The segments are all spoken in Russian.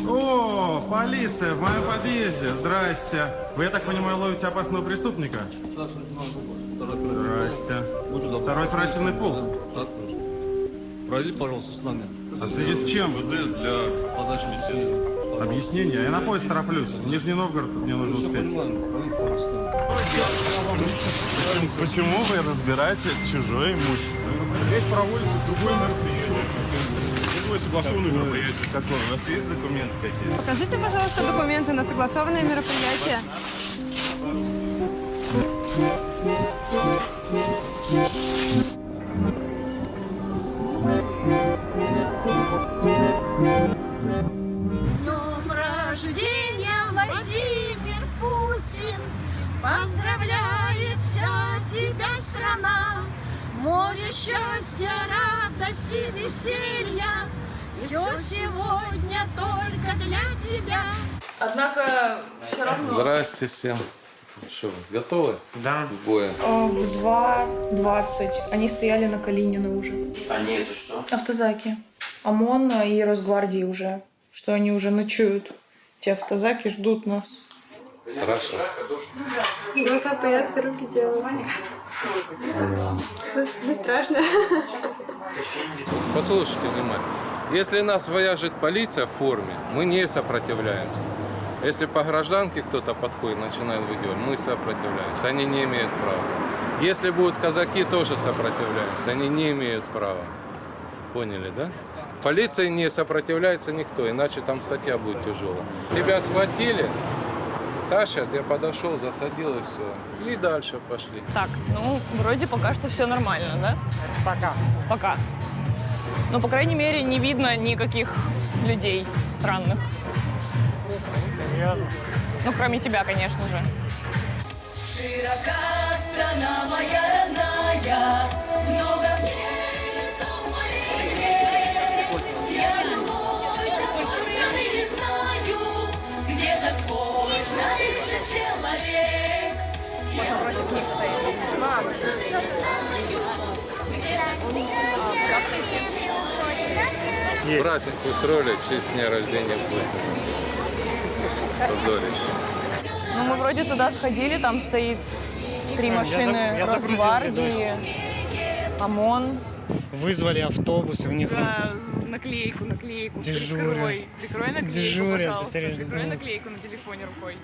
О, полиция в моем подъезде. Здрасте. Вы, я так понимаю, ловите опасного преступника? Здрасте. Второй оперативный пул. Пройдите, пожалуйста, с нами. А в связи с чем? Для подачи беседы. Объяснение. Я на поезд тороплюсь. В Нижний Новгород мне нужно успеть. Почему вы разбираете чужое имущество? Здесь проводится другое мероприятие. Другое согласованное мероприятие. Какое? У вас есть документы какие-то? Покажите, пожалуйста, документы на согласованное мероприятие. С днем рождения, Владимир Путин! Поздравляет вся тебя страна! Море счастья, радости, веселья! Все сегодня только для тебя! Однако все равно. Здрасте всем. Что, готовы? Да. К бою. В 2:20 они стояли на Калинина уже. Они это что? Автозаки. ОМОН и Росгвардии уже. Что они уже ночуют. Те автозаки ждут нас. Страшно. Глаза боятся, руки делают. Ну, страшно. Послушайте внимательно. Если нас вояжет полиция в форме, мы не сопротивляемся. Если по гражданке кто-то подходит, начинает выдергивать, мы сопротивляемся. Они не имеют права. Если будут казаки, тоже сопротивляемся. Они не имеют права. Поняли, да? Полиции не сопротивляется никто, иначе там статья будет тяжелая. Тебя схватили, тащат, я подошел, засадил и все. И дальше пошли. Так, ну, вроде пока что все нормально, да? Пока. Пока. Но, по крайней мере, не видно никаких людей странных. Серьезно? Ну, кроме тебя, конечно же. Широка страна моя родная, много в ней лесов малинных. Я другой такой страны не знаю, где такой найдется человек. Я другой такой страны не знаю, где такой. Праздник устроили в честь дня рождения Путина. Позорище. Ну, мы вроде туда сходили, там стоит 3 машины Росгвардии, ОМОН. Вызвали автобусы, в них Да, наклейку. Дежурят. Прикрой наклейку, Дежурят, пожалуйста. серьезно, Прикрой ну. наклейку на телефоне рукой.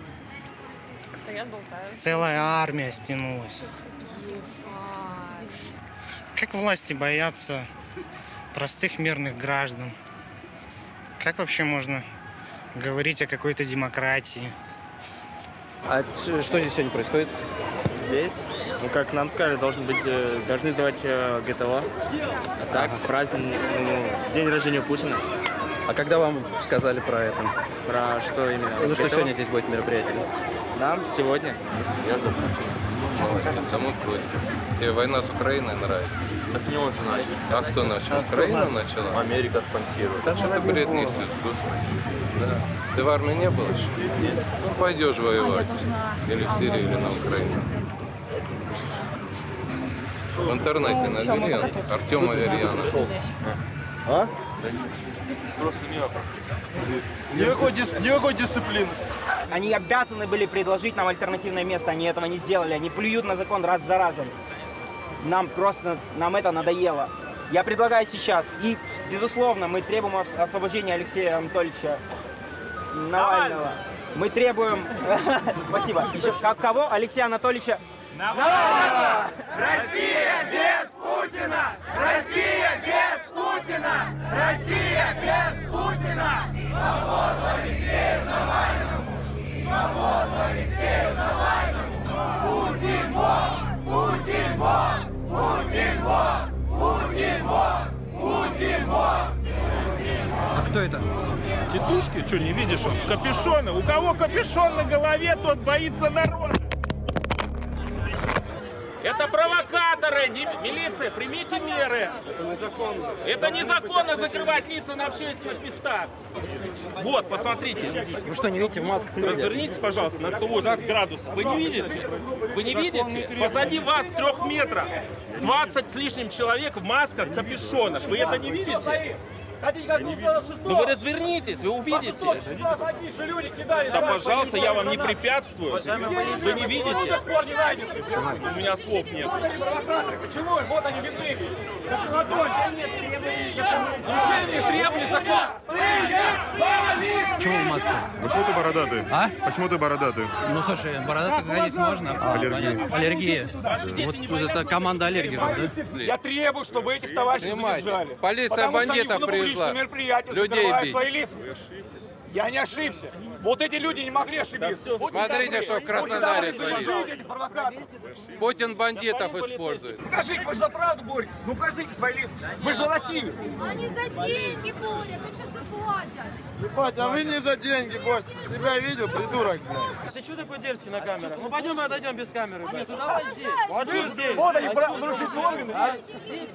Стоят, болтают. целая армия стянулась. Как власти боятся простых мирных граждан? Как вообще можно говорить о какой-то демократии? А что здесь сегодня происходит? Здесь, ну как нам сказали, должны сдавать ГТО. А так, праздник, день рождения Путина. А когда вам сказали про это? Про что именно? Ну что сегодня здесь будет мероприятие? Нам сегодня. Я заплачу. Саму против. Тебе война с Украиной нравится? Так не он же начал. А кто начал? Украина начала? Америка спонсирует. Да что ты бред несешь, господи. Да. Ты в армии не был еще? Ну, пойдешь воевать. Или в Сирию, или на Украину. В интернете набери Артема Аверьяна. А? Никакой дисциплины. Они обязаны были предложить нам альтернативное место, они этого не сделали. Они плюют на закон раз за разом. Нам это надоело. Я предлагаю сейчас, и, безусловно, мы требуем освобождения Алексея Анатольевича Навального. Мы требуем... Спасибо. Еще кого? Алексея Анатольевича Навального! Россия без Путина! Россия без Путина! Россия без Путина! Свободу Алексею Навальному! Свободу Алексею Навальному! Путин вон! Путин вон! Путин вон! Путин вон! Путин вон! А кто это? Тетушки? Что, не видишь? Капюшоны. У кого капюшон на голове, тот боится народа. Это провокаторы! Милиция, примите меры! Это незаконно. Это незаконно закрывать лица на общественных местах. Вот, посмотрите. Вы что, не видите в масках люди? Развернитесь, пожалуйста, на 180 градусов. Вы не видите? Вы не видите? Позади вас 3 метров 20 с лишним человек в масках, капюшонах. Вы это не видите? Хотите, как было 6 Ну вы развернитесь, вы увидите. Одни же люди кидали. Да, пожалуйста, я вам не препятствую. Вы не видите? У меня слов нет. Почему? Вот они видны. Ладонь. Решение требует закон. Почему в маске? Почему ты бородатый? А? Почему ты бородатый? Ну слушай, бородатый ходить можно. Аллергия. Аллергия. Вот это команда аллергиков, да? Я требую, чтобы этих товарищей Снимайте. задержали. Полиция Потому что они бандитов на публичном привезла. мероприятии Людей закрывают бить. свои лица. Я не ошибся. Вот эти люди не могли ошибиться. Смотрите, что в Краснодаре творится. творится. Путин бандитов использует. Покажите, вы же за правду боретесь. Ну покажите свои лица. Вы же Россия. Они за деньги борются, им сейчас заплатят. Ебать, а вы не за деньги боретесь. Тебя видел, придурок, блядь. Ты что такой дерзкий на камеру? Ну пойдем и отойдем без камеры. Они угрожают. А что здесь? Вот они, правоохранительные органы.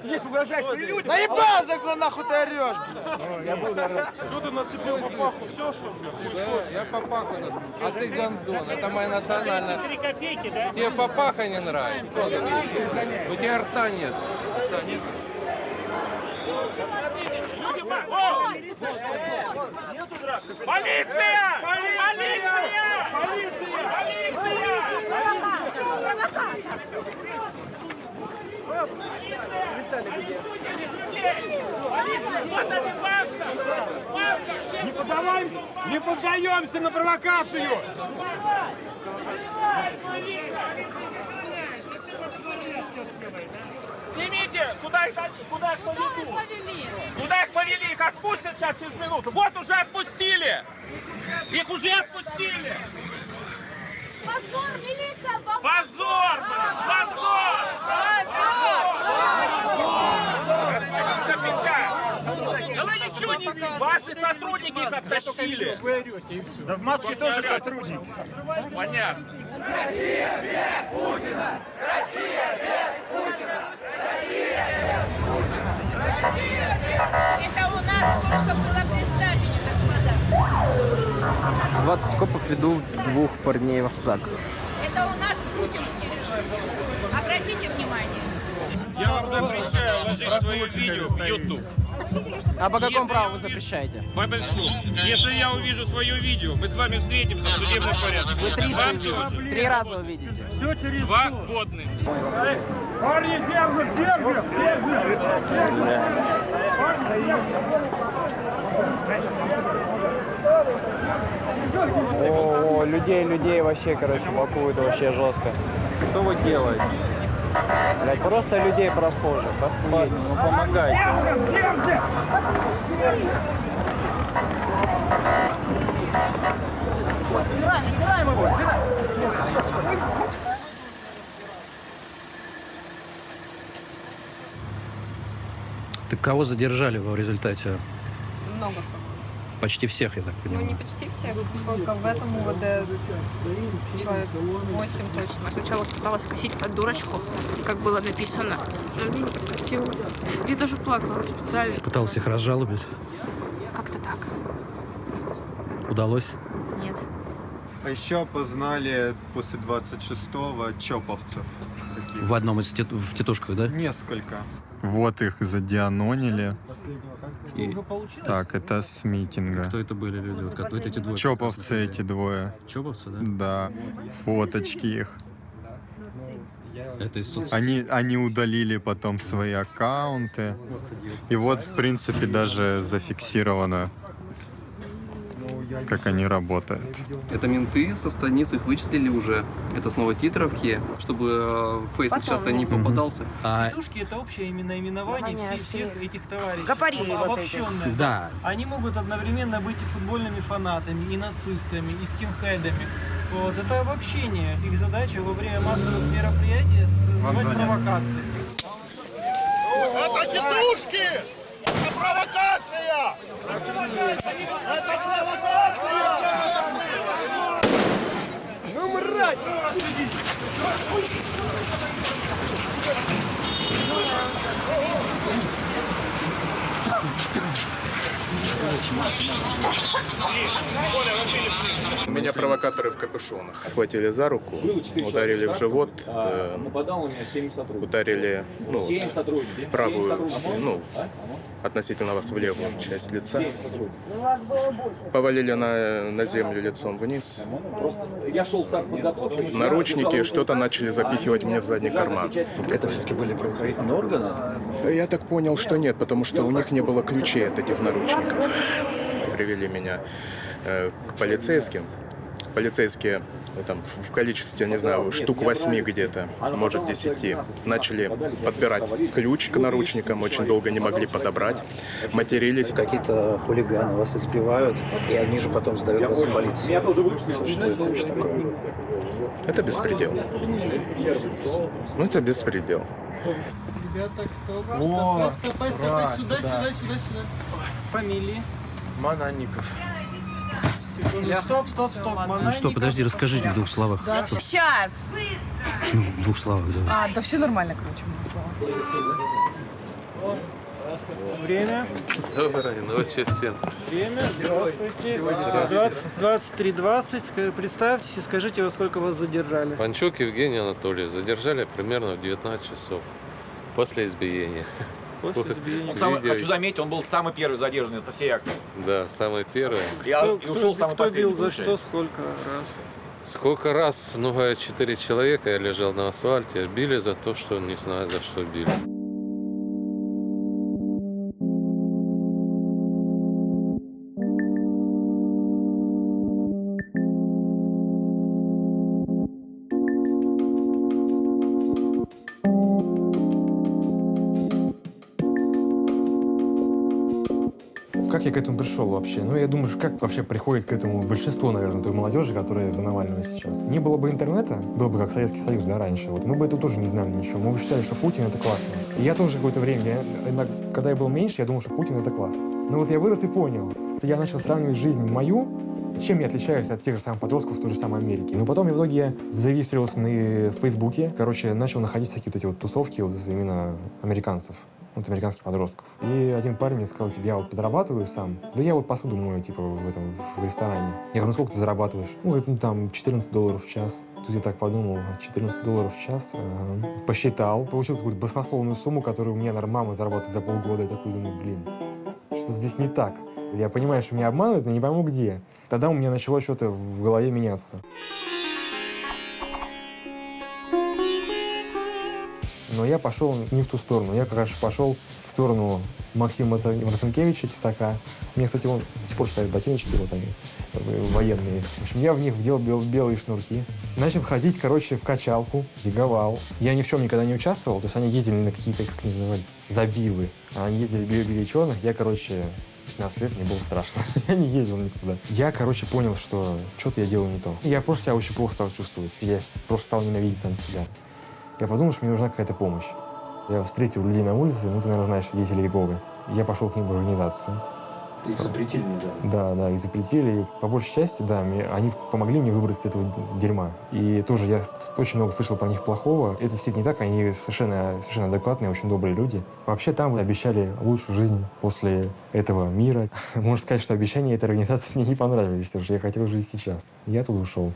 Здесь угрожающие люди. Заебал, закрой, нахуй ты орешь. Что ты нацепил на паху? Все, что ли? Я папаха. А ты гандон. Это моя национальная. Тебе папаха не нравится? У тебя рта нет. Полиция! Не поддаемся на провокацию! Снимите! Куда их повели? Куда их повели? Их отпустят сейчас через минуту. Вот уже отпустили! Их уже отпустили! Позор, милиция! Позор! Позор! Да вы ничего не видите! Ваши сотрудники их оттащили! Да в маске тоже сотрудники. Понятно. Россия без Путина! Россия без Путина! Россия без Путина! Россия без... Это у нас то, что было при Сталине, господа. 20 копов ведут 2 парней в овсак. Это у нас путинский режим. Обратите внимание. Я вам запрещаю ложить свое видео в YouTube. А по какому праву вы запрещаете? По большому. Если я увижу свое видео, мы с вами встретимся в судебном порядке. Вы 3 Вам тоже. 3 раза увидите. Все через 2 годных. Парни, держим! О, людей вообще, короче, пакуют вообще жестко. Что вы делаете? Блядь, просто людей прохожих. Охуеть, ну помогайте. Собираем его, Так кого задержали в результате? Много. Почти всех, я так Ну, понимаю. не почти все. Сколько в этом УВД? Человек 8 точно. Я сначала пыталась косить под дурочку, как было написано, но мне не прокатило. Я даже плакала специально. Пытался их разжалобить. Как-то так. Удалось? Нет. А еще опознали после 26-го чоповцев. Таких. В одном из в тетушках, да? Несколько. Вот их задианонили. И... Так, это с митинга. Кто это были люди? Вот эти двое? Чоповцы эти двое. Чоповцы, да? Да. Фоточки их. Это из соцсетей. Они удалили потом свои аккаунты. И вот, в принципе, даже зафиксировано, как они работают. Это менты, со страниц их вычислили уже. Это снова титровки, чтобы фейсик часто не попадался. Тетушки — это общее наименование всех этих товарищей. Гопари вот обобщенное. Да. Они могут одновременно быть и футбольными фанатами, и нацистами, и скинхедами. Вот. Это обобщение. Их задача во время массовых мероприятий создавать провокации. Это тетушки! Это провокация! Это провокация! Ну, мразь! Меня провокаторы в капюшонах схватили за руку, ударили в живот, ударили в правую, относительно вас в левую часть лица. Повалили на землю лицом вниз. Наручники, что-то начали запихивать мне в задний карман. Это все-таки были правоохранительные органы? Я так понял, что нет, потому что у них не было ключей от этих наручников. Привели меня к полицейским. Полицейские там, в количестве, не знаю, штук 8 где-то, может 10, начали подбирать ключ к наручникам, очень долго не могли подобрать, матерились. Какие-то хулиганы вас избивают, и они же потом сдают вас в полицию. Что это вообще такое? Это беспредел. Это беспредел. Ребята, стоп, стопай, сюда. Фамилии? Мананников. Секунду, стоп, Ну что, подожди, расскажите в 2 словах. Да, Что? сейчас. Ну, в 2 словах, да. Да все нормально, короче, в 2 словах. Время? Доброй ночи всем. Время? Здравствуйте. 23:20. Представьтесь и скажите, во сколько вас задержали. Панчук Евгений Анатольевич задержали примерно в 19 часов после избиения. После избиения. Хочу заметить, он был самый первый задержанный со всей акции. Да, самый первый. И ушел самый кто последний. бил, за что, сколько раз? Сколько раз, говорят, 4 человека, я лежал на асфальте, били за то, что не знаю, за что били. Как я к этому пришел вообще? Я думаю, как вообще приходит к этому большинство, наверное, той молодежи, которая за Навального сейчас. Не было бы интернета, был бы как Советский Союз, да, раньше, мы бы этого тоже не знали ничего. Мы бы считали, что Путин — это классно. И я тоже какое-то время, когда я был меньше, я думал, что Путин — это классно. Но я вырос и понял. Я начал сравнивать жизнь мою, чем я отличаюсь от тех же самых подростков в той же самой Америке. Но потом в итоге я зарегистрировался на Фейсбуке, начал находить всякие эти тусовки именно американцев. Американских подростков. И один парень мне сказал, я подрабатываю сам. Да я посуду мою, в ресторане. Я говорю, сколько ты зарабатываешь? Говорит, там $14 в час. Тут я так подумал, $14 в час. Посчитал, получил какую-то баснословную сумму, которую мне мама зарабатывает за полгода. Я такой думаю, что-то здесь не так. Я понимаю, что меня обманывают, но не пойму где. Тогда у меня начало что-то в голове меняться. Но я пошел не в ту сторону. Я как раз пошел в сторону Максима Марцинкевича, тесака. Мне, кстати, он до сих пор ставит ботиночки, они военные. В общем, я в них вдел белые шнурки. Начал ходить, в качалку, зиговал. Я ни в чем никогда не участвовал. То есть они ездили на какие-то, как они называют, забивы. Они ездили, били черных. Я, 15 лет, мне было страшно. Я не ездил никуда. Я, понял, что что-то я делаю не то. Я просто себя очень плохо стал чувствовать. Я просто стал ненавидеть сам себя. Я подумал, что мне нужна какая-то помощь. Я встретил людей на улице, ты, наверное, знаешь, деятелей Иеговы. Я пошел к ним в организацию. Их запретили недавно. Да, их запретили. И по большей части, да, они помогли мне выбраться из этого дерьма. И тоже я очень много слышал про них плохого. Это действительно не так, они совершенно адекватные, очень добрые люди. Вообще там обещали лучшую жизнь после этого мира. Можно сказать, что обещания этой организации мне не понравились, потому что я хотел жить сейчас. Я туда ушел.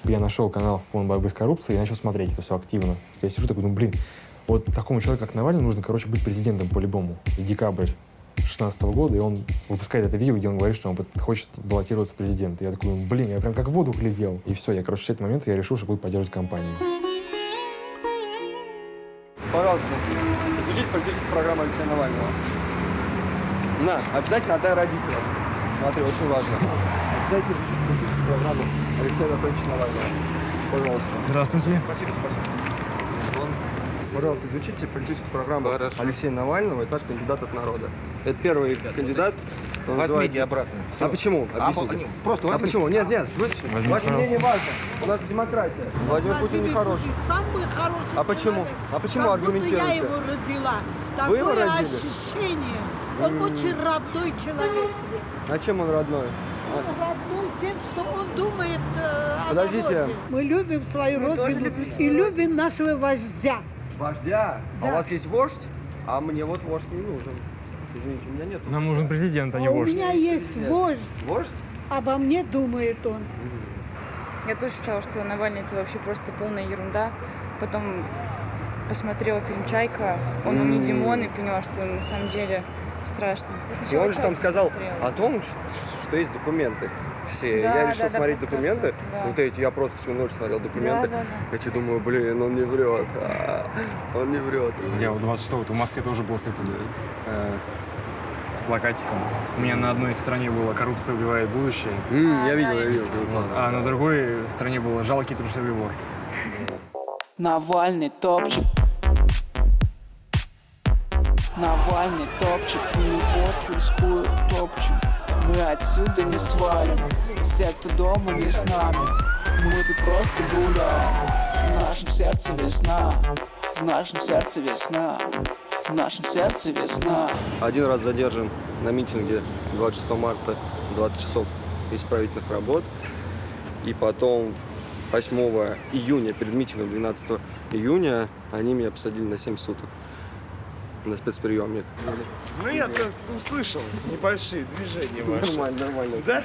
Я нашел канал Фонд борьбы с коррупцией и начал смотреть это все активно. Я сижу такой, такому человеку, как Навальный, нужно, быть президентом по-любому. И декабрь 2016 года, и он выпускает это видео, где он говорит, что он хочет баллотироваться в президент. И я такой, я прям как в воду глядел. И все, с этого момента я решил, что буду поддерживать кампанию. Пожалуйста, изучите политическую программу Алексея Навального. Обязательно отдай родителям. Смотри, очень важно. Обязательно изучите политическую программу Алексея Анатольевича Навального. Пожалуйста. Здравствуйте. Спасибо. Пожалуйста, изучите политическую программу Алексея Навального, это наш кандидат от народа. Это первый кандидат. Возьмите обратно. Все. А почему? Объясните. Просто возьмите. Почему? Нет, вытащите. Ваше мнение важно. У нас демократия. Владимир Путин нехороший. Самый хороший. А почему? А почему как аргументируете? будто я его родила. Вы его Такое родили? ощущение. Он очень родной человек. А чем он родной? Родной тем, что он думает о Подождите. народе. Мы любим свою родину и любим нашего вождя. Вождя? Да. А у вас есть вождь? А мне вождь не нужен. Извините, у меня нет. Нам нужен президент, а не У вождь. меня есть вождь. Вождь? Обо мне думает он. Я тоже считала, что Навальный это вообще просто полная ерунда. Потом посмотрела фильм «Чайка», он не Димон, и поняла, что на самом деле страшно. И он же там сказал о том, что есть документы все. Да, Я решил да, смотреть про документы. кроссовки, да. Вот эти, я просто всю ночь смотрел документы. Да. Я тебе думаю, блин, он не врет. Он не врет. Я вот 26-го в Москве тоже был с этим, с плакатиком. У меня на одной стороне было «Коррупция убивает будущее». Я видел. Вот, а на другой стороне было «Жалкий трусливый вор». Навальный топчик. Навальный топчик, вот Тверскую топчик. Мы отсюда не свалим, все, кто дома, не с нами. Мы тут просто гуляем, в нашем сердце весна, в нашем сердце весна, в нашем сердце весна. Один раз задержан на митинге 26 марта, 20 часов исправительных работ. И потом 8 июня, перед митингом 12 июня, они меня посадили на 7 суток на спецприемник. Ну я-то услышал небольшие движения ваши. Нормально. Да?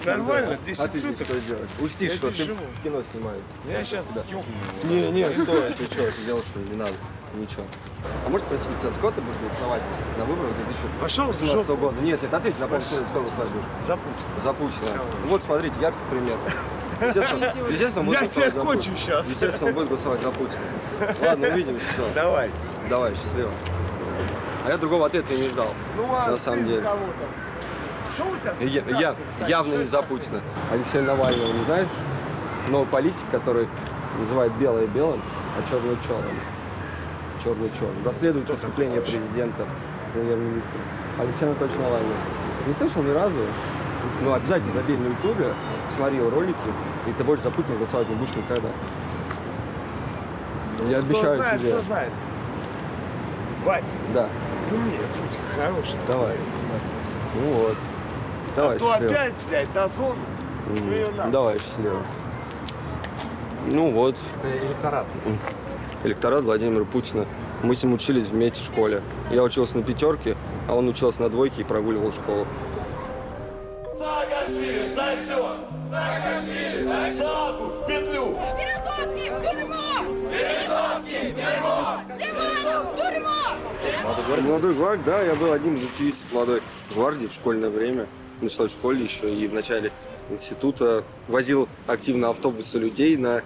Нормально? А 10 ты суток? что делать? Учти, Я что ты живу. в кино снимают. Я сейчас ёбну. Не, стой, ты что, ты делаешь, что ли? Не надо. Ничего. А можешь спросить, у тебя сколько ты будешь голосовать на выборах 2018 года? Нет, ответь, за Путина сколько голосовать будешь? За Путина. За Путина. Ну вот смотрите, яркий пример. Естественно, он будет Я голосовать тебя за кончу Путина. сейчас. Естественно, он будет голосовать за Путина. Ладно, увидимся. Все. Давай. Давай, счастливо. А я другого ответа и не ждал. Ну ладно, на самом ты деле. за кого там? Что у тебя? Я явно не за Путина. Алексея Навального не знаешь? Новый политик, который называет белое белым, а черное черным. Черный черным. Расследует преступление президента, премьер-министра. Алексей Анатольевич Навальный. Не слышал ни разу? Ну, обязательно забей на ютубе, посмотри его ролики, и ты больше за Путина голосовать не будешь никогда. Я обещаю тебе. Кто знает. Вань, Да. умею быть хороший. Давай. Ну вот. Давай, а то счастливо. опять, блядь, дозор. Давай, счастливо. Ну вот. Электорат. Электорат Владимира Путина. Мы с ним учились вместе в школе. Я учился на 5, а он учился на 2 и прогуливал школу. Саакашвили сосет! Саакашвили Сааку в петлю! Березовский в тюрьму! Березовский в тюрьму! Лиманов в тюрьму! Молодой гвардии, да, я был одним из активистов молодой гвардии в школьное время. Началось в школе еще и в начале института. Возил активно автобусы людей на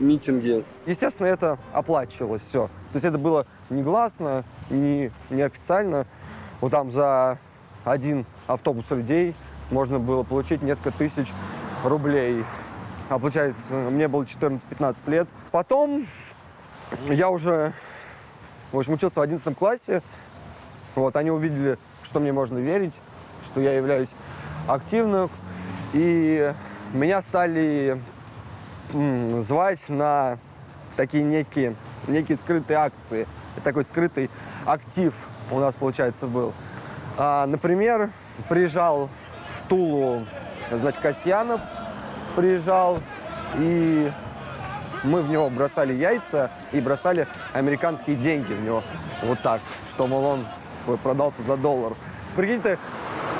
митинги. Естественно, это оплачивалось все. То есть это было негласно, не официально. Вот там за один автобус людей можно было получить несколько тысяч рублей. А получается, мне было 14-15 лет. Потом я уже, в общем, учился в 11 классе. Вот, они увидели, что мне можно верить, что я являюсь активным. И меня стали звать на такие некие скрытые акции. Это такой скрытый актив у нас, получается, был. Например, приезжал в Тулу, значит, Касьянов приезжал, и мы в него бросали яйца и бросали американские деньги в него. Вот так, что, мол, он продался за $1. Прикинь, ты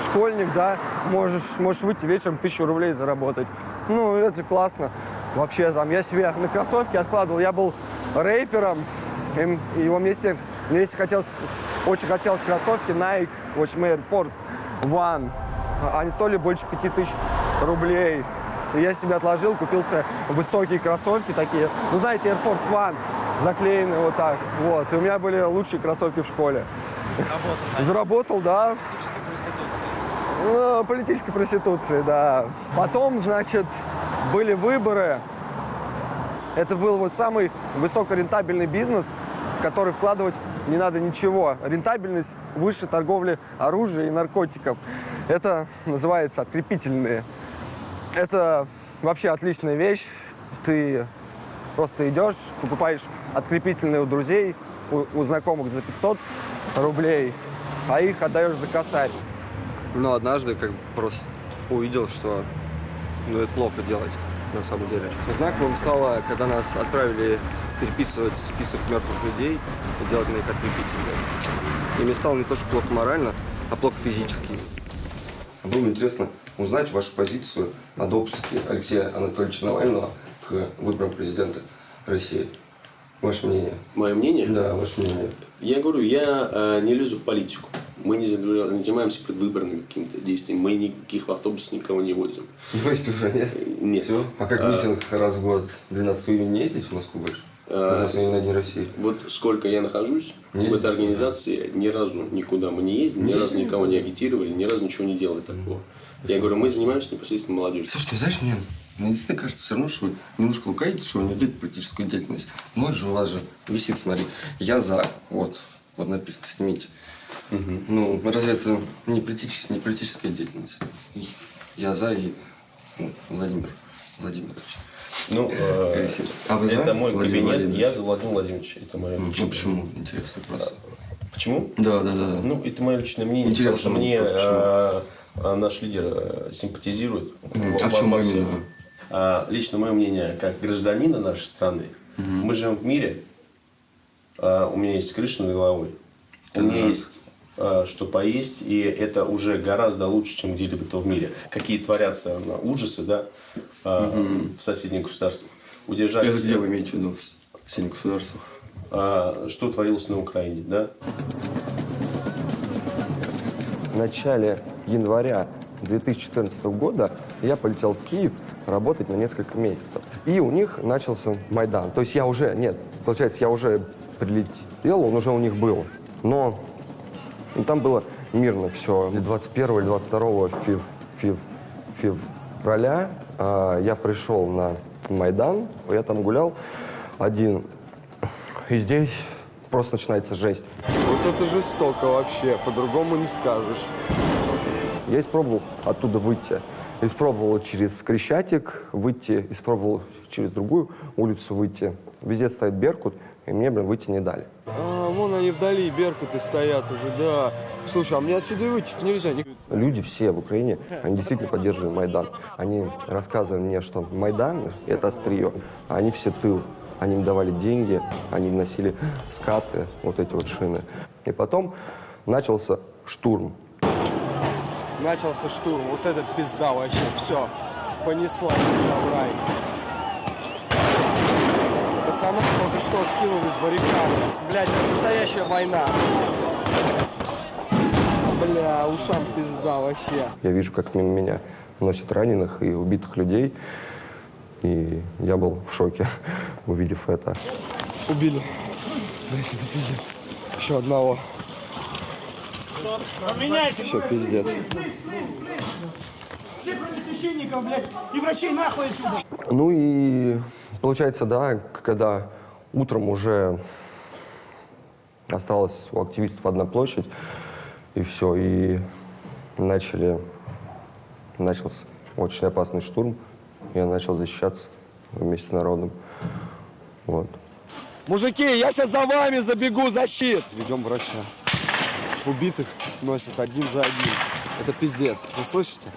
школьник, да, можешь выйти вечером 1000 рублей заработать. Ну, это же классно. Вообще, там, я себе на кроссовки откладывал, я был рэпером, и его вместе очень хотелось кроссовки Nike, в общем, Air Force One. Они стоили больше 5000 рублей. И я себе отложил, купил себе высокие кроссовки такие. Ну, знаете, Air Force One, заклеенные вот так. Вот. И у меня были лучшие кроссовки в школе. Заработал, да. Политической проституции, да. Потом, значит, были выборы. Это был вот самый высокорентабельный бизнес, в который вкладывать не надо ничего. Рентабельность выше торговли оружием и наркотиков. Это называется открепительные. Это вообще отличная вещь. Ты просто идешь, покупаешь открепительные у друзей, у знакомых за 500 рублей, а их отдаешь за косарь. Но однажды как бы просто увидел, что это плохо делать на самом деле. Знаковым стало, когда нас отправили переписывать список мертвых людей и делать на них открепительные. И мне стало не то, что плохо морально, а плохо физически. Было бы интересно узнать вашу позицию о допуске Алексея Анатольевича Навального к выборам президента России. Ваше мнение? Мое мнение? Да, ваше мнение. Я говорю, я не лезу в политику. Мы не занимаемся предвыборными какими-то действиями. Мы никаких в автобус никого не возим. Не возите уже, нет? Нет. Все? А как митинг раз в год 12 июня не ездите в Москву больше? 12 июня на День России. Вот сколько я нахожусь в этой организации, ни разу никуда мы не ездим, ни разу никого не агитировали, ни разу ничего не делали такого. Я говорю, мы занимаемся непосредственно молодежью. Слушай, ты знаешь, мне действительно кажется все равно, что вы немножко лукавите, что вы не ведете политическую деятельность. Ну, это же у вас же висит, смотри. Я за. Вот написано, снимите. Ну, разве это не политическая деятельность? Я за и Владимир Владимирович. Ну, а вы это за мой Владимир кабинет, я за Владимир Владимирович. Это мое личное. Ну, почему? Интересно просто. Почему? Да. Ну, это мое личное мнение. Интересно, потому что мне наш лидер симпатизирует. А в чем именно? Лично мое мнение, как гражданина нашей страны, мы живем в мире, у меня есть крыша над головой, у меня есть что поесть, и это уже гораздо лучше, чем где-либо то в мире. Какие творятся ужасы, да, в соседних государствах. Удержать... Это где вы имеете в виду? В соседних государствах? Что творилось на Украине, да? В начале января 2014 года я полетел в Киев работать на несколько месяцев. И у них начался Майдан. То есть я уже прилетел, он уже у них был. Но там было мирно все. 21 или 22 февраля я пришел на Майдан, я там гулял один. И здесь просто начинается жесть. Вот это жестоко вообще, по-другому не скажешь. Я испробовал оттуда выйти. Испробовал через Крещатик выйти, испробовал через другую улицу выйти. Везде стоит Беркут, и мне, выйти не дали. Вон они вдали, Беркуты стоят уже, да. Слушай, а мне отсюда выйти нельзя. Люди все в Украине, они действительно поддерживают Майдан. Они рассказывали мне, что Майдан – это острие, а они все тыл. Они им давали деньги, они носили скаты, вот эти вот шины. И потом начался штурм. Начался штурм, вот это пизда вообще, все, понесла душа в рай. Пацанов только что скинули с баррикады. Блядь, это настоящая война. Бля, ушам пизда вообще. Я вижу, как мимо меня носят раненых и убитых людей. И я был в шоке, увидев это. Убили. Блядь, это пиздец. Еще одного. Все, пиздец. Все кроме священников, блядь, и врачей нахуй отсюда. Ну и получается, да, когда утром уже осталась у активистов одна площадь, и все, и начался очень опасный штурм. Я начал защищаться вместе с народом. Вот. Мужики, я сейчас за вами забегу, защит! Ведем врача. Убитых носят один за один. Это пиздец. Вы слышите?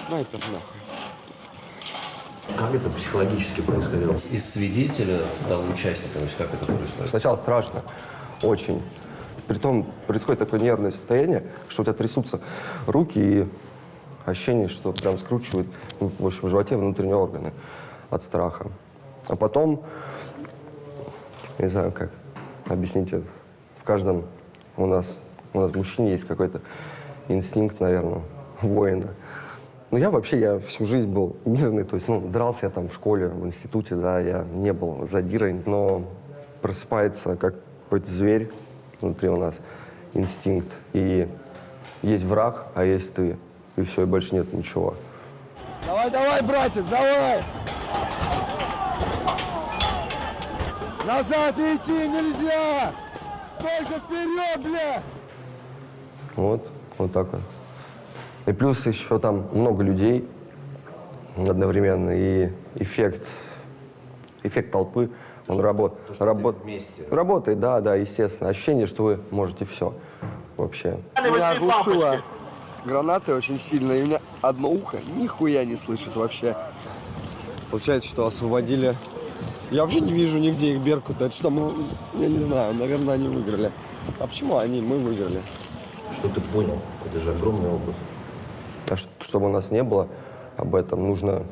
Снайпер нахуй. Как это психологически происходило? Из свидетеля стал участником, то есть как это происходит? Сначала страшно, очень. Притом происходит такое нервное состояние, что у тебя трясутся руки и ощущение, что прям скручивает, в общем, в животе внутренние органы от страха. А потом, не знаю, как объяснить это, в каждом у нас в мужчине есть какой-то инстинкт, наверное, воина. Ну, я всю жизнь был мирный, то есть, дрался я там в школе, в институте, да, я не был задирой, но просыпается как какой-то зверь внутри у нас, инстинкт, и есть враг, а есть ты. И все, и больше нет ничего. Давай, братец, давай! Назад идти нельзя! Только вперед, бля! Вот так вот. И плюс еще там много людей одновременно, и эффект толпы, он работает, да, естественно. Ощущение, что вы можете все вообще. Меня оглушило гранаты очень сильно, и у меня одно ухо нихуя не слышит вообще. Получается, что освободили. Я вообще не вижу нигде их Беркута. Это что, я не знаю, наверное, они выиграли. А почему мы выиграли? Что ты понял? Это же огромный опыт. А чтобы у нас не было об этом, нужно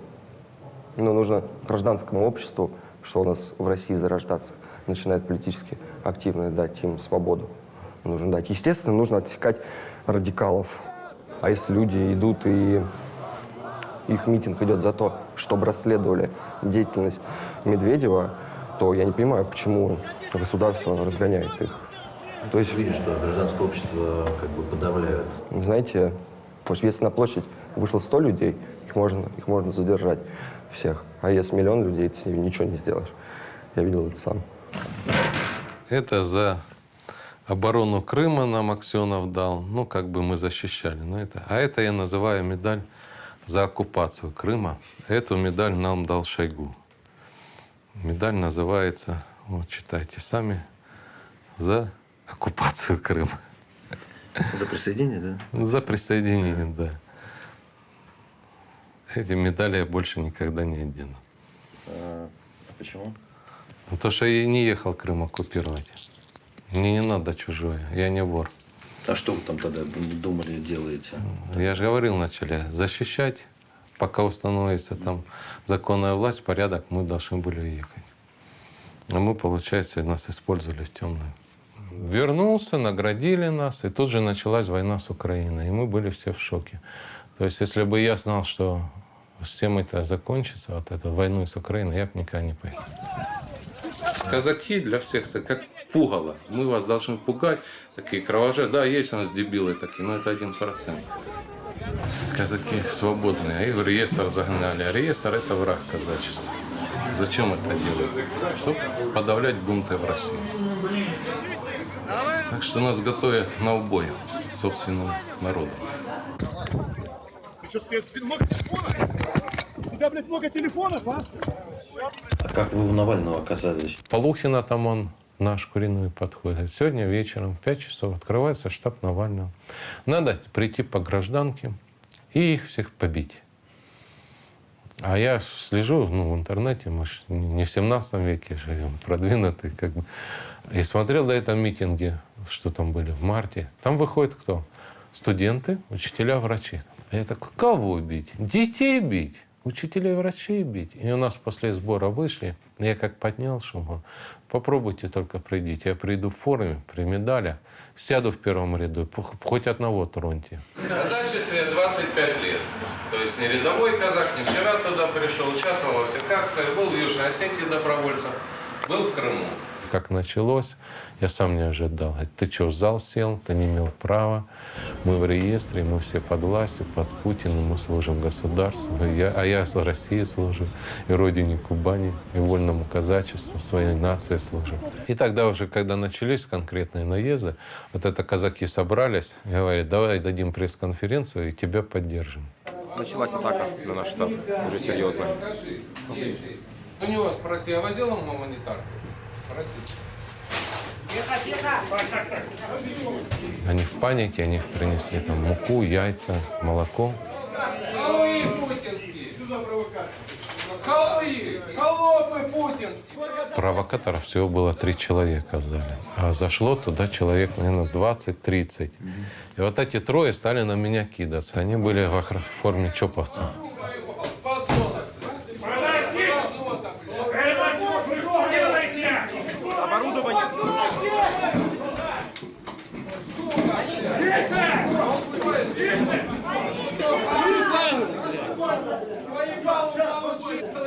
гражданскому обществу, что у нас в России зарождаться, начинает политически активно дать им свободу. Нужно дать. Естественно, нужно отсекать радикалов. А если люди идут и их митинг идет за то, чтобы расследовали деятельность Медведева, то я не понимаю, почему государство разгоняет их. То есть видишь, что гражданское общество как бы подавляет. Знаете, если на площадь вышло 100 людей, их можно задержать всех. А если миллион людей, ты с ними ничего не сделаешь. Я видел это сам. Это за оборону Крыма нам Аксенов дал. Ну, как бы мы защищали. А это я называю медаль за оккупацию Крыма. Эту медаль нам дал Шойгу. Медаль называется, вот читайте сами, за оккупацию Крыма. За присоединение, да? За присоединение, да. Эти медали я больше никогда не одену. А почему? Потому что я не ехал Крым оккупировать. Мне не надо чужое, я не вор. А что вы там тогда думали, делаете? Я же говорил вначале, защищать, пока установится там законная власть, порядок, мы должны были уехать. А мы, получается, нас использовали в темную. Вернулся, наградили нас, и тут же началась война с Украиной. И мы были все в шоке. То есть, если бы я знал, что всем это закончится, вот эту войну с Украиной, я бы никогда не поехал. Казаки для всех как пугало. Мы вас должны пугать, такие кровожадные. Да, есть у нас дебилы такие, но это 1%. Казаки свободные, а их в реестр загнали. А реестр — это враг казачества. Зачем это делать? Чтобы подавлять бунты в России. Так что нас готовят на убой собственным народом. Ты что, много телефонов? У тебя, блядь, много телефонов, а? А как вы у Навального оказались? Полухина там он, наш куриный подходит. Сегодня вечером в 5 часов открывается штаб Навального. Надо прийти по гражданке и их всех побить. А я слежу в интернете, мы же не в 17 веке живем, продвинутый как бы. И смотрел до этого митинги, что там были в марте. Там выходит кто? Студенты, учителя, врачи. А я такой, кого бить? Детей бить? Учителей, врачей бить? И у нас после сбора вышли, я как поднял шум, попробуйте только придите. Я приду в форме, при медалях, сяду в первом ряду, хоть одного троньте. Казачестве 25 лет. То есть не рядовой казак, не вчера туда пришел, участвовал во всех акциях, был в Южной Осетии добровольцем, был в Крыму. Как началось, я сам не ожидал. Ты что, в зал сел? Ты не имел права. Мы в реестре, мы все под властью, под Путиным, мы служим государству. А я с России служу, и родине Кубани, и вольному казачеству, своей нации служу. И тогда уже, когда начались конкретные наезды, вот это казаки собрались, и говорят, давай дадим пресс-конференцию и тебя поддержим. Началась атака на наш штаб, уже серьезно. У него спроси, а возил он гуманитарку? Они в панике, они принесли там муку, яйца, молоко. Халуи путинские! Халуи! Холопы путинские! Провокаторов всего было 3 человека в зале. А зашло туда человек, наверное, 20-30. И вот эти 3 стали на меня кидаться. Они были в форме чоповцев.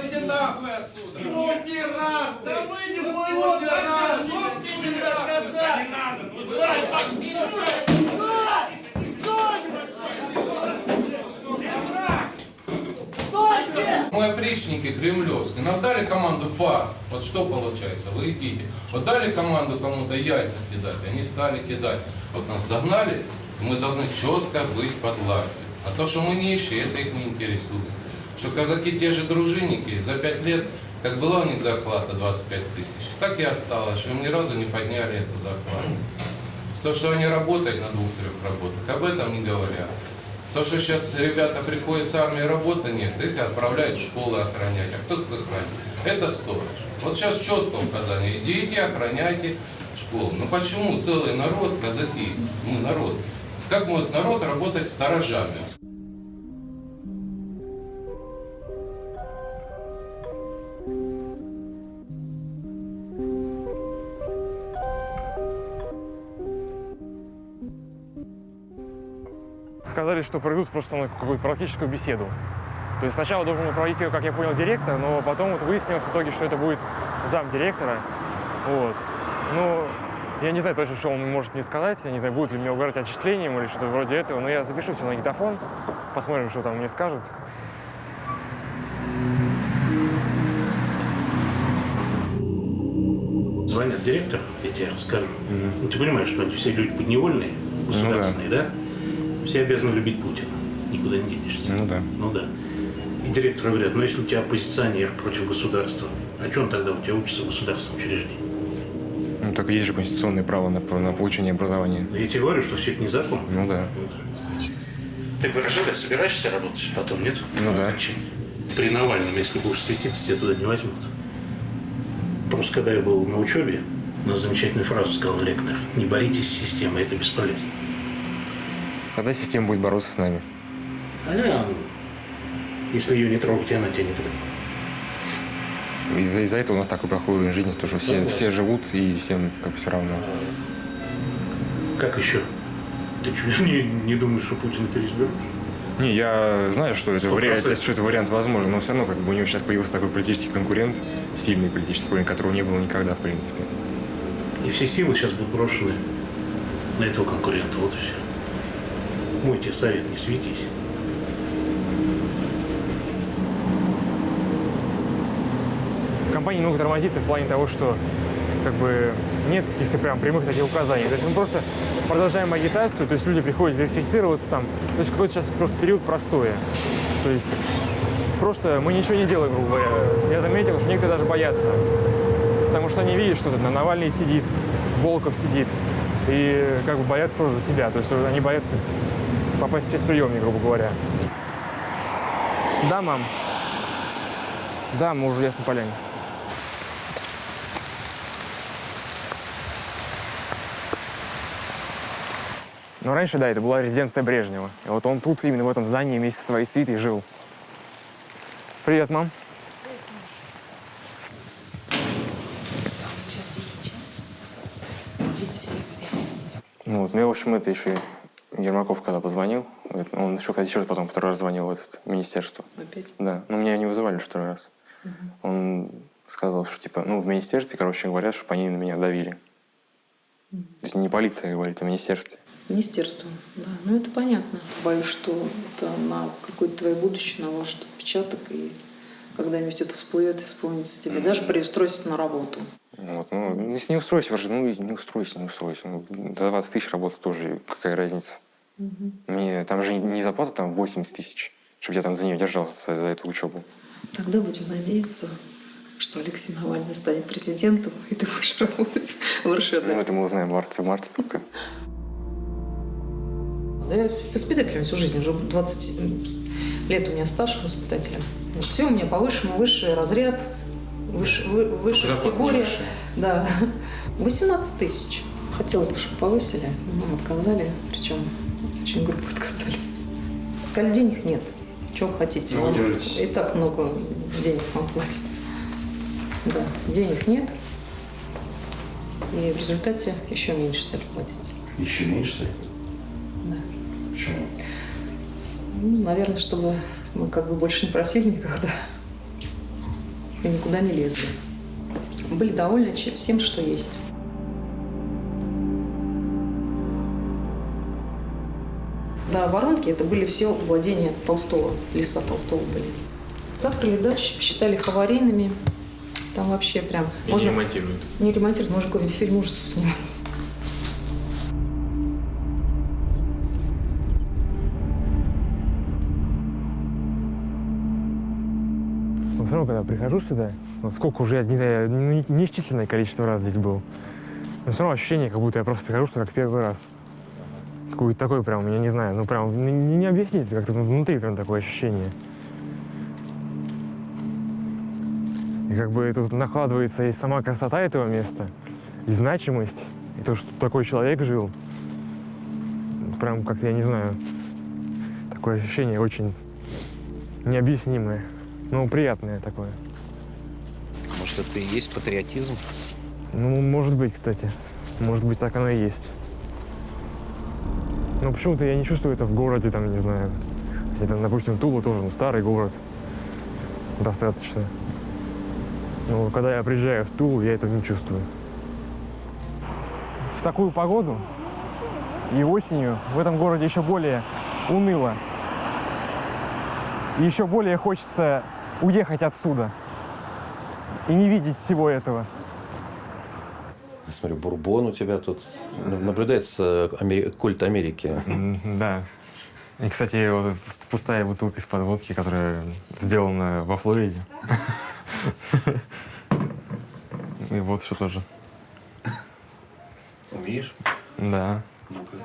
Иди нахуй отсюда! Ну раз! Да выйди в раз! Мы опричники кремлевские. Нам дали команду фас. Вот что получается? Вы идите. Вот дали команду кому-то яйца кидать. Они стали кидать. Вот нас загнали. Мы должны четко быть под властью. А то, что мы нищие, это их не интересует. Что казаки те же дружинники за 5 лет, как была у них зарплата 25 тысяч, так и осталось, что им ни разу не подняли эту зарплату. То, что они работают на 2-3 работах, об этом не говорят. То, что сейчас ребята приходят с армии, работы нет, их отправляют в школы охранять. А кто тут охраняет? Это сторож. Вот сейчас четко указание, идите, охраняйте школу. Ну почему целый народ, казаки, мы народ, Как может народ работать сторожами? Сказали, что проведут просто со мной какую-то практическую беседу. То есть сначала должен был проводить ее, как я понял, директор, но потом вот выяснилось в итоге, что это будет замдиректора. Вот. Ну, я не знаю точно, что он может мне сказать, я не знаю, будет ли мне угрожать отчислением или что-то вроде этого, но я запишу все на диктофон, посмотрим, что там мне скажут. Звонят директор, я тебе расскажу. Ну, ты понимаешь, что они все люди подневольные, государственные, да? Все обязаны любить Путина. Никуда не денешься. Ну да. Ну да. И директору говорят, ну если у тебя оппозиционер против государства, а что он тогда у тебя учится в государственном учреждении? Ну, так есть же конституционное право на получение образования. Я тебе говорю, что все это незаконно. Ну да. Ты в РЖД собираешься работать потом, нет? Ну да. При Навальном, если будешь светиться, тебя туда не возьмут. Просто когда я был на учебе, у нас замечательную фразу сказал лектор. Не боритесь с системой, это бесполезно. Когда система будет бороться с нами? Если ее не трогать, она тебя не трогает. Из-за этого у нас такой плохой жизнь, то, что все живут и всем как бы все равно. Как еще? Ты что, не думаешь, что Путина переизберут? Не, я знаю, что это вариант возможен, но все равно как бы у него сейчас появился такой политический конкурент, сильный политический конкурент, которого не было никогда, в принципе. И все силы сейчас будут брошены на этого конкурента, вот и все. Мой тебе совет, не светись. Компания немного тормозится в плане того, что как бы нет каких-то прям прямых таких указаний. То есть мы просто продолжаем агитацию, то есть люди приходят верифицироваться там. То есть какой-то сейчас просто период простоя. То есть просто мы ничего не делаем, грубо говоря. Я заметил, что некоторые даже боятся. Потому что они видят, что тут Навальный сидит, Волков сидит. И как бы боятся тоже за себя. То есть они боятся попасть в спецприемник, грубо говоря. Да, мам? Да, мы уже в Ясной Поляне. Но раньше, да, это была резиденция Брежнева. И вот он тут, именно в этом здании, вместе со своей свитой жил. Привет, мам. Сейчас тихий час. Дети все спят. Ну, вот, мне, в общем, это еще Ермаков, когда позвонил, он еще потом второй раз звонил в это министерство. Опять? Да, но меня не вызывали второй раз. Он сказал, что типа, ну, в министерстве, короче, говорят, чтобы они на меня давили. То есть не полиция говорит, а министерство. Министерство, да. Ну, это понятно. Боюсь, что это на какое-то твое будущее наложит отпечаток, и когда-нибудь это всплывет и вспомнится тебе. Даже при устройстве на работу. Вот, ну, если не устроить, ну, не устройся. Ну, за 20 тысяч работы тоже, какая разница. Мне там же не зарплата там 80 тысяч, чтобы я там за нее держался, за эту учебу. Тогда будем надеяться, что Алексей Навальный станет президентом, и ты будешь работать в РШД. Ну, это мы узнаем в марте только. Я воспитателем всю жизнь, уже 20 лет у меня стаж воспитателем. Все у меня по высшему, высший разряд, высшая категория. Да. 18 тысяч. Хотелось бы, чтобы повысили, но нам отказали, причем очень грубо отказали. Сказали, денег нет. Чего хотите? Ну, и так много денег вам платят. Да, денег нет. И в результате еще меньше стали платить. Еще меньше стали? Да. Почему? Ну, наверное, чтобы мы как бы больше не просили никогда. И никуда не лезли. Были довольны всем, что есть. Да, воронки это были все владения Толстого, леса Толстого были. Закрыли дачи, посчитали их аварийными. Там вообще прям... И не ремонтируют. Не ремонтируют, можно какой-нибудь фильм ужасов снимать. Но все равно, когда прихожу сюда, вот сколько уже, я не знаю, неисчисленное количество раз здесь был, но все равно ощущение, как будто я просто прихожу сюда как первый раз. Какое-то такое прям, я не знаю, ну прям не объяснить, как-то внутри прям такое ощущение. И как бы тут накладывается и сама красота этого места, и значимость, и то, что такой человек жил. прям, как я не знаю, такое ощущение очень необъяснимое, но приятное такое. Может, это и есть патриотизм? Ну, может быть, кстати. Может быть, так оно и есть. Но почему-то я не чувствую это в городе, там, не знаю. Хотя, допустим, Тула тоже, ну, старый город. Достаточно. Но когда я приезжаю в Тулу, я этого не чувствую. В такую погоду и осенью в этом городе еще более уныло. И еще более хочется уехать отсюда и не видеть всего этого. Смотрю, бурбон у тебя тут. Наблюдается культ Америки. Да. И, кстати, вот пустая бутылка из-под водки, которая сделана во Флориде. И вот что тоже. Умеешь? Да. Ну-ка.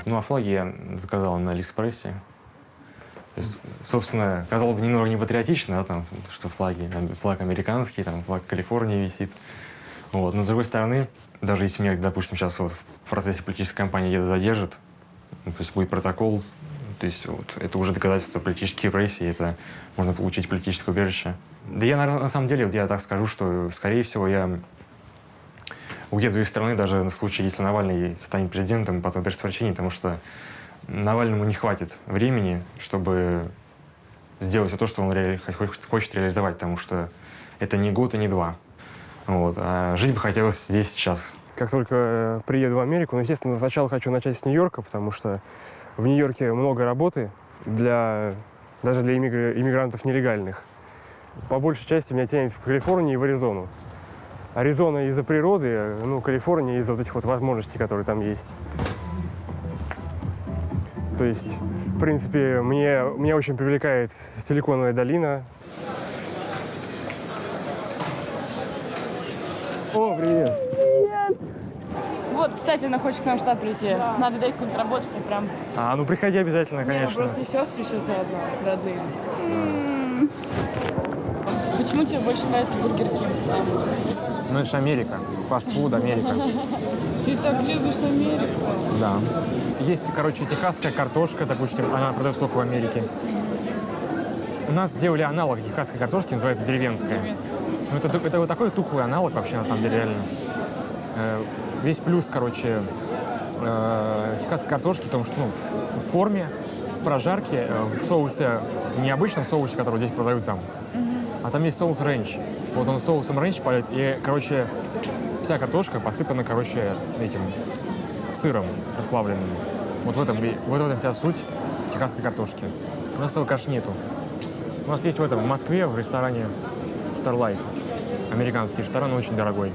Ну, а флаги я заказал на Алиэкспрессе. То есть, собственно, казалось бы, немного не патриотично, да, там, что флаги, флаг американский, там, флаг Калифорнии висит. Вот. Но, с другой стороны, даже если меня, допустим, сейчас вот в процессе политической кампании где-то задержат, то есть будет протокол, то есть вот, это уже доказательство политической репрессии, это можно получить политическое убежище. Да я, наверное, на самом деле, вот я так скажу, что, скорее всего, я уеду из страны даже на случай, если Навальный станет президентом, потом без прощения, потому что Навальному не хватит времени, чтобы сделать все то, что он хочет реализовать, потому что это не год и не два. Вот. А жить бы хотелось здесь сейчас. Как только приеду в Америку, ну, естественно, сначала хочу начать с Нью-Йорка, потому что в Нью-Йорке много работы, даже для иммигрантов нелегальных. По большей части меня тянет в Калифорнию и в Аризону. Аризона из-за природы, ну, Калифорния из-за вот этих вот возможностей, которые там есть. То есть, в принципе, меня очень привлекает Силиконовая долина. О, привет! Привет! Вот, кстати, она хочет к нам в штаб прийти. Да. Надо дать какую-то работу, ты прям... Ну приходи обязательно, конечно. Не, просто сестры еще заодно, родные. Почему тебе больше нравится Бургер Кинг? Ну, это же Америка. Фастфуд, Америка. Ты так любишь Америку? Да. Есть, короче, техасская картошка, допустим, она продается только в Америке. У нас сделали аналог техасской картошки, называется деревенская. Ну, это вот такой тухлый аналог вообще, на самом деле, реально. Весь плюс, короче, техасской картошки в том, что в форме, в прожарке, в соусе, необычном соусе, который здесь продают там, а там есть соус ренч. Вот он соусом ренч полит, и, короче, вся картошка посыпана, короче, этим сыром расплавленным. Вот в этом вся суть техасской картошки. У нас этого, конечно, нету. У нас есть в Москве, в ресторане Starlight. Американский ресторан, очень дорогой.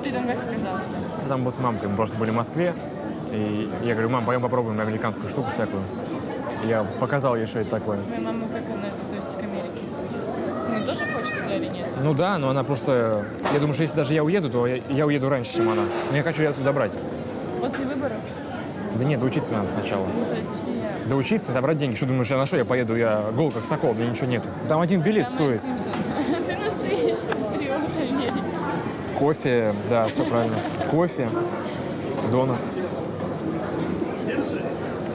Ты там как оказался? Я там был с мамкой, мы просто были в Москве. И я говорю, мам, пойдем попробуем американскую штуку всякую. И я показал ей, что это такое. Твоя мама как она относится к Америке? Ну, тоже хочет туда или нет? Ну да, но она просто... Я думаю, что если даже я уеду, то я уеду раньше, чем она. Но я хочу ее отсюда забрать. После выборов? Да нет, доучиться надо сначала. Ну, зачем? Доучиться, забрать деньги. Что думаешь, я на что я поеду? Я гол как сокол, мне ничего нету. Там один билет стоит. Ты настоящий патриот Америки. Кофе, да, все правильно. Кофе, донат.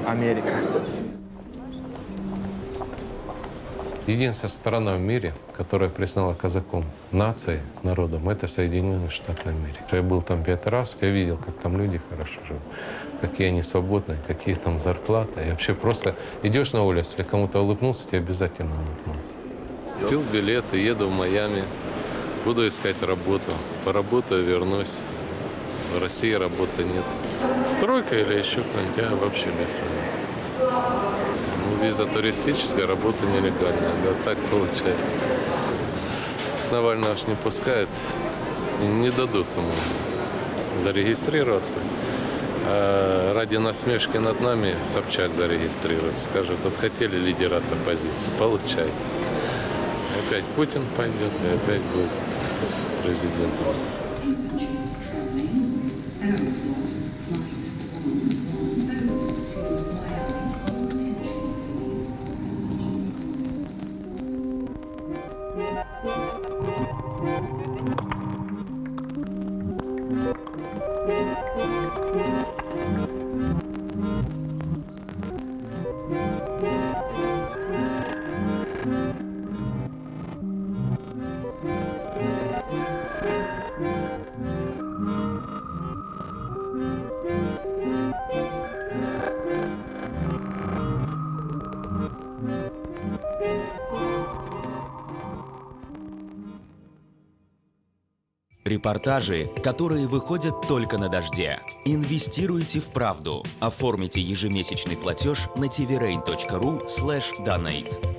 Америка. Единственная страна в мире, которая признала казаком нацией, народом, это Соединенные Штаты Америки. Я был там 5 раз, я видел, как там люди хорошо живут, какие они свободные, какие там зарплаты. И вообще просто идешь на улицу, если кому-то улыбнулся, тебе обязательно улыбнулся. Купил билеты, еду в Майами, буду искать работу. Поработаю, вернусь. В России работы нет. Стройка или еще кто-нибудь, я вообще без разницы. Ну, виза туристическая, работа нелегальная, да, так получается. Навального ж не пускают, не дадут ему зарегистрироваться. А ради насмешки над нами Собчак зарегистрирует, скажет, вот хотели лидера от оппозиции, получайте. Опять Путин пойдет, и опять будет президентом. Репортажи, которые выходят только на дожде. Инвестируйте в правду. Оформите ежемесячный платеж на tvrain.ru/donate.